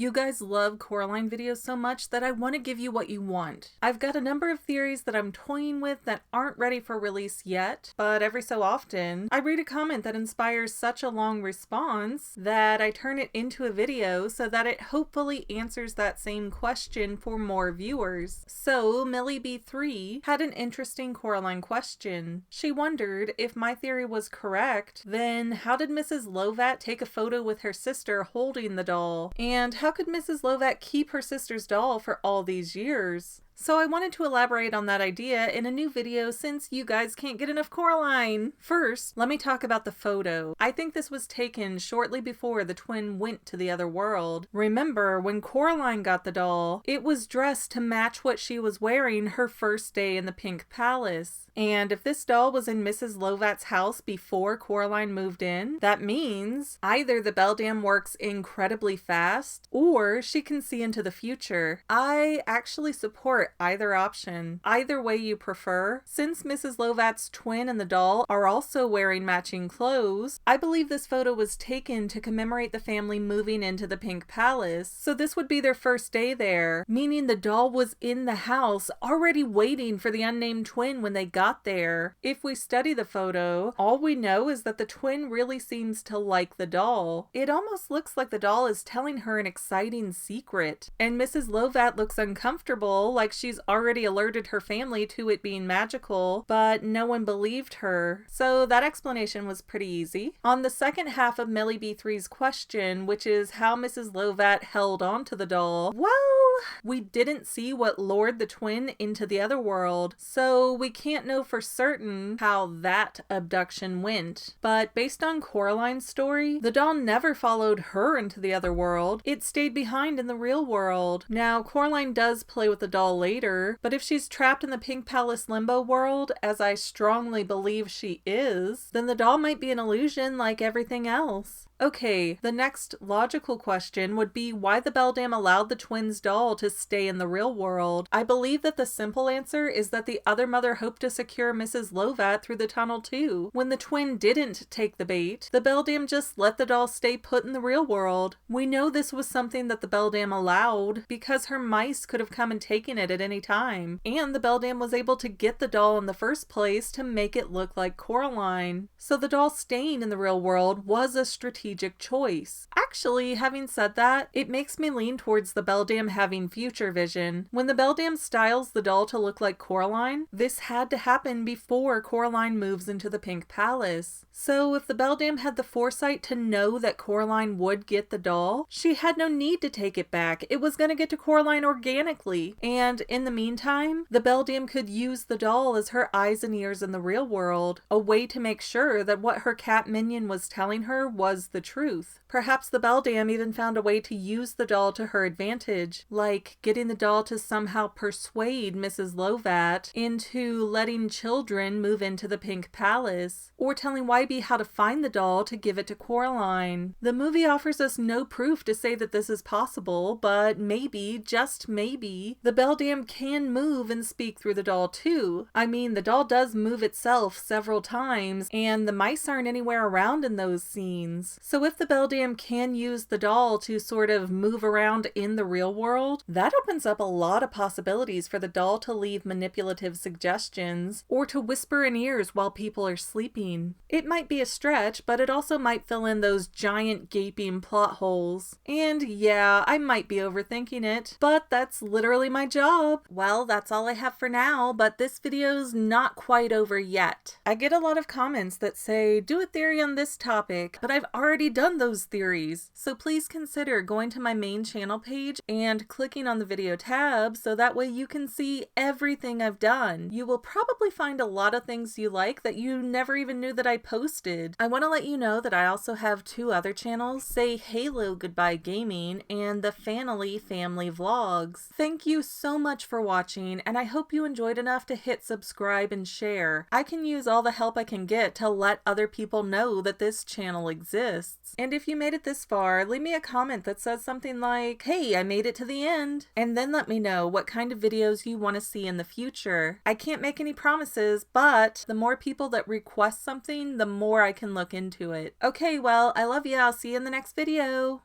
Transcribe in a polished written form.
You guys love Coraline videos so much that I want to give you what you want. I've got a number of theories that I'm toying with that aren't ready for release yet, but every so often, I read a comment that inspires such a long response that I turn it into a video so that it hopefully answers that same question for more viewers. So, Millie B3 had an interesting Coraline question. She wondered if my theory was correct, then how did Mrs. Lovat take a photo with her sister holding the doll? And how could Mrs. Lovat keep her sister's doll for all these years? So I wanted to elaborate on that idea in a new video since you guys can't get enough Coraline. First, let me talk about the photo. I think this was taken shortly before the twin went to the other world. Remember, when Coraline got the doll, it was dressed to match what she was wearing her first day in the Pink Palace. And if this doll was in Mrs. Lovat's house before Coraline moved in, that means either the beldam works incredibly fast or she can see into the future. I actually support either option. Either way you prefer. Since Mrs. Lovat's twin and the doll are also wearing matching clothes, I believe this photo was taken to commemorate the family moving into the Pink Palace. So this would be their first day there, meaning the doll was in the house already waiting for the unnamed twin when they got there. If we study the photo, all we know is that the twin really seems to like the doll. It almost looks like the doll is telling her an exciting secret, and Mrs. Lovat looks uncomfortable, like she's already alerted her family to it being magical, but no one believed her. So that explanation was pretty easy. On the second half of Millie B3's question, which is how Mrs. Lovat held on to the doll, well, we didn't see what lured the twin into the other world, so we can't know for certain how that abduction went. But based on Coraline's story, the doll never followed her into the other world. It stayed behind in the real world. Now, Coraline does play with the doll later, but if she's trapped in the Pink Palace limbo world, as I strongly believe she is, then the doll might be an illusion like everything else. Okay, the next logical question would be why the beldam allowed the twins' doll to stay in the real world. I believe that the simple answer is that the other mother hoped to secure Mrs. Lovat through the tunnel too. When the twin didn't take the bait, the beldam just let the doll stay put in the real world. We know this was something that the beldam allowed because her mice could have come and taken it at any time, and the beldam was able to get the doll in the first place to make it look like Coraline. So the doll staying in the real world was a strategic choice. Actually, having said that, it makes me lean towards the beldam having future vision. When the beldam styles the doll to look like Coraline, this had to happen before Coraline moves into the Pink Palace. So if the beldam had the foresight to know that Coraline would get the doll, she had no need to take it back. It was going to get to Coraline organically. And in the meantime, the beldam could use the doll as her eyes and ears in the real world, a way to make sure that what her cat minion was telling her was the truth. Perhaps the beldam even found a way to use the doll to her advantage, like getting the doll to somehow persuade Mrs. Lovat into letting children move into the Pink Palace, or telling Wybie how to find the doll to give it to Coraline. The movie offers us no proof to say that this is possible, but maybe, just maybe, the beldam can move and speak through the doll too. I mean, the doll does move itself several times, and the mice aren't anywhere around in those scenes. So if the beldam can use the doll to sort of move around in the real world, that opens up a lot of possibilities for the doll to leave manipulative suggestions or to whisper in ears while people are sleeping. It might be a stretch, but it also might fill in those giant gaping plot holes. And yeah, I might be overthinking it, but that's literally my job. Well, that's all I have for now, but this video's not quite over yet. I get a lot of comments that say, do a theory on this topic, but I've already done those theories. So please consider going to my main channel page and clicking on the video tab so that way you can see everything I've done. You will probably find a lot of things you like that you never even knew that I posted. I want to let you know that I also have two other channels, Say Halo Goodbye Gaming and the Fanily Family Vlogs. Thank you so much for watching, and I hope you enjoyed enough to hit subscribe and share. I can use all the help I can get to let other people know that this channel exists. And if you made it this far, leave me a comment that says something like, hey, I made it to the end, and then let me know what kind of videos you want to see in the future. I can't make any promises, but the more people that request something, the more I can look into it. Okay, well, I love you. I'll see you in the next video.